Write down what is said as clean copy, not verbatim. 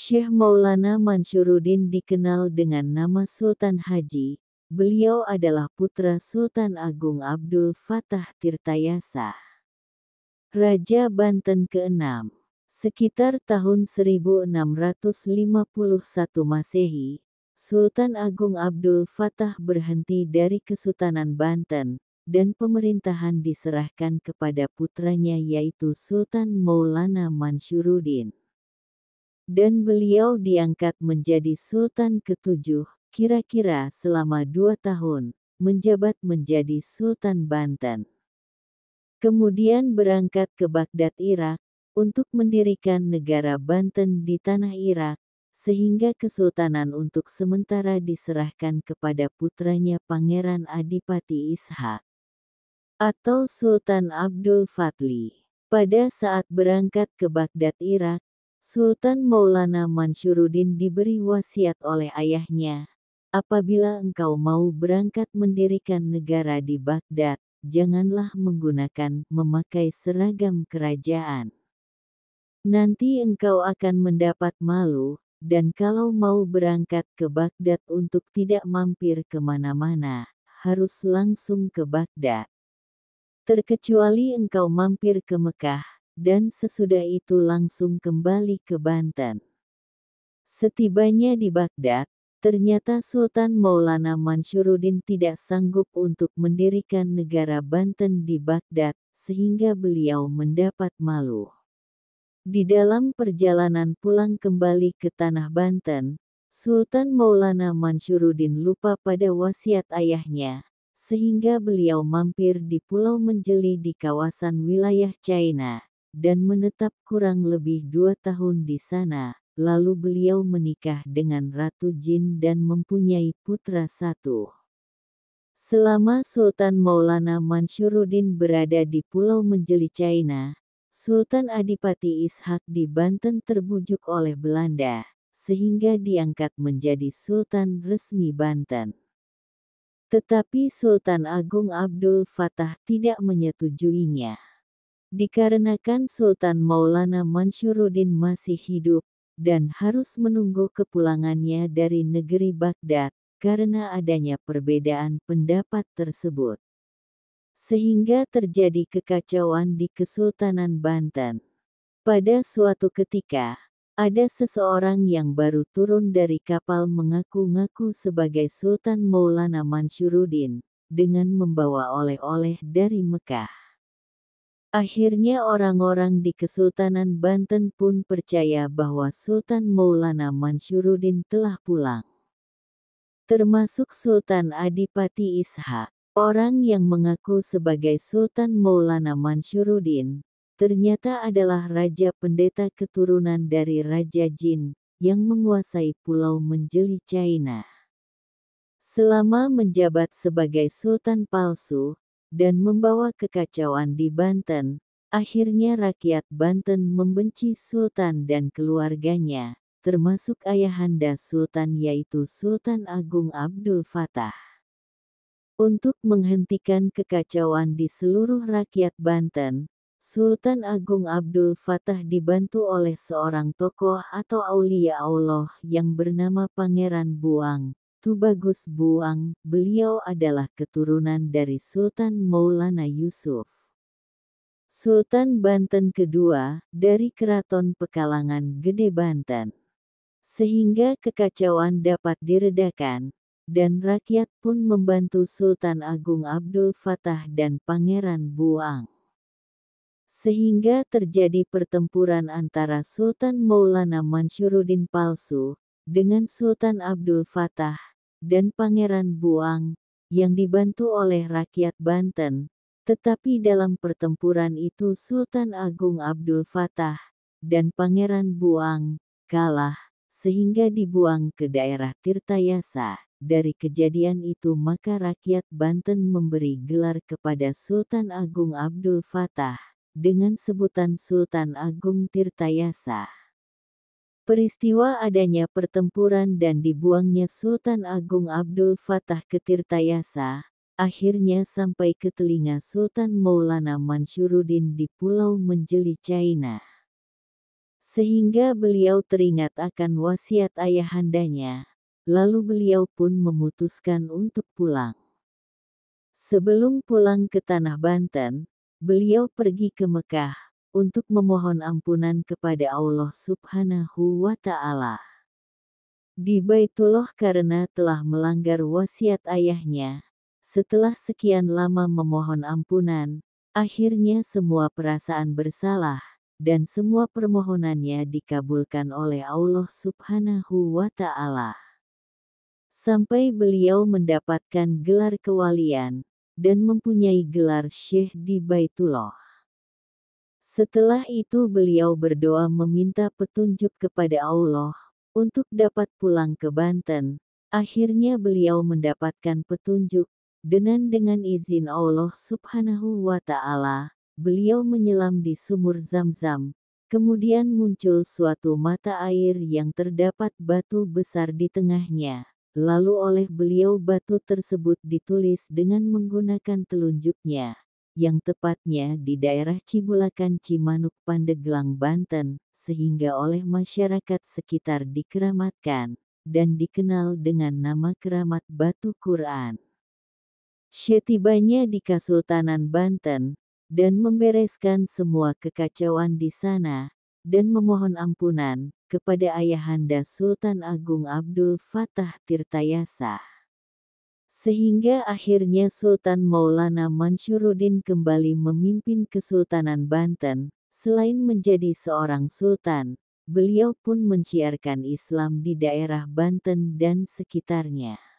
Syekh Maulana Mansyuruddin dikenal dengan nama Sultan Haji. Beliau adalah putra Sultan Agung Abdul Fattah Tirtayasa, Raja Banten ke-6. Sekitar tahun 1651 Masehi, Sultan Agung Abdul Fattah berhenti dari Kesultanan Banten, dan pemerintahan diserahkan kepada putranya yaitu Sultan Maulana Mansyuruddin. Dan beliau diangkat menjadi Sultan ke-7, kira-kira selama 2 tahun, menjabat menjadi Sultan Banten. Kemudian berangkat ke Baghdad, Irak, untuk mendirikan negara Banten di tanah Irak, sehingga kesultanan untuk sementara diserahkan kepada putranya Pangeran Adipati Ishak, atau Sultan Abdul Fatli. Pada saat berangkat ke Baghdad, Irak, Sultan Maulana Mansyuruddin diberi wasiat oleh ayahnya, apabila engkau mau berangkat mendirikan negara di Baghdad, janganlah memakai seragam kerajaan. Nanti engkau akan mendapat malu, dan kalau mau berangkat ke Baghdad untuk tidak mampir kemana-mana, harus langsung ke Baghdad. Terkecuali engkau mampir ke Mekah, dan sesudah itu langsung kembali ke Banten. Setibanya di Baghdad, ternyata Sultan Maulana Mansyuruddin tidak sanggup untuk mendirikan negara Banten di Baghdad, sehingga beliau mendapat malu. Di dalam perjalanan pulang kembali ke tanah Banten, Sultan Maulana Mansyuruddin lupa pada wasiat ayahnya, sehingga beliau mampir di Pulau Menjeli di kawasan wilayah China, dan menetap kurang lebih 2 tahun di sana, lalu beliau menikah dengan Ratu Jin dan mempunyai putra 1. Selama Sultan Maulana Mansyuruddin berada di Pulau Menjeli China, Sultan Adipati Ishak di Banten terbujuk oleh Belanda, sehingga diangkat menjadi Sultan resmi Banten. Tetapi Sultan Agung Abdul Fattah tidak menyetujuinya. Dikarenakan Sultan Maulana Mansyuruddin masih hidup, dan harus menunggu kepulangannya dari negeri Baghdad, karena adanya perbedaan pendapat tersebut, sehingga terjadi kekacauan di Kesultanan Banten. Pada suatu ketika, ada seseorang yang baru turun dari kapal mengaku-ngaku sebagai Sultan Maulana Mansyuruddin, dengan membawa oleh-oleh dari Mekah. Akhirnya orang-orang di Kesultanan Banten pun percaya bahwa Sultan Maulana Mansyuruddin telah pulang. Termasuk Sultan Adipati Ishak. Orang yang mengaku sebagai Sultan Maulana Mansyuruddin, ternyata adalah Raja Pendeta keturunan dari Raja Jin, yang menguasai Pulau Menjeli China. Selama menjabat sebagai Sultan palsu, dan membawa kekacauan di Banten, akhirnya rakyat Banten membenci Sultan dan keluarganya, termasuk ayahanda Sultan yaitu Sultan Agung Abdul Fattah. Untuk menghentikan kekacauan di seluruh rakyat Banten, Sultan Agung Abdul Fattah dibantu oleh seorang tokoh atau aulia Allah yang bernama Pangeran Buang, Tubagus Buang. Beliau adalah keturunan dari Sultan Maulana Yusuf, Sultan Banten kedua, dari Keraton Pekalangan Gede Banten. Sehingga kekacauan dapat diredakan, dan rakyat pun membantu Sultan Agung Abdul Fattah dan Pangeran Buang. Sehingga terjadi pertempuran antara Sultan Maulana Mansyuruddin palsu, dengan Sultan Abdul Fattah, dan Pangeran Buang, yang dibantu oleh rakyat Banten. Tetapi dalam pertempuran itu Sultan Agung Abdul Fattah, dan Pangeran Buang, kalah, sehingga dibuang ke daerah Tirtayasa. Dari kejadian itu maka rakyat Banten memberi gelar kepada Sultan Agung Abdul Fattah, dengan sebutan Sultan Agung Tirtayasa. Peristiwa adanya pertempuran dan dibuangnya Sultan Agung Abdul Fattah ke Tirtayasa, akhirnya sampai ke telinga Sultan Maulana Mansyuruddin di Pulau Menjeli China. sehingga beliau teringat akan wasiat ayahandanya. Lalu beliau pun memutuskan untuk pulang. Sebelum pulang ke tanah Banten, beliau pergi ke Mekah untuk memohon ampunan kepada Allah Subhanahu wa Ta'ala di Baitullah karena telah melanggar wasiat ayahnya. Setelah sekian lama memohon ampunan, akhirnya semua perasaan bersalah dan semua permohonannya dikabulkan oleh Allah Subhanahu wa Ta'ala. Sampai beliau mendapatkan gelar kewalian dan mempunyai gelar syekh di Baitullah. Setelah itu beliau berdoa meminta petunjuk kepada Allah untuk dapat pulang ke Banten. Akhirnya beliau mendapatkan petunjuk dengan izin Allah Subhanahu wa Ta'ala. Beliau menyelam di sumur Zam-Zam. Kemudian muncul suatu mata air yang terdapat batu besar di tengahnya. Lalu oleh beliau batu tersebut ditulis dengan menggunakan telunjuknya, yang tepatnya di daerah Cibulakan Cimanuk Pandeglang Banten, sehingga oleh masyarakat sekitar dikeramatkan dan dikenal dengan nama keramat Batu Quran. Setibanya di Kesultanan Banten dan membereskan semua kekacauan di sana dan memohon ampunan kepada Ayahanda Sultan Agung Abdul Fattah Tirtayasa. Sehingga akhirnya Sultan Maulana Mansyuruddin kembali memimpin Kesultanan Banten. Selain menjadi seorang sultan, beliau pun menciarkan Islam di daerah Banten dan sekitarnya.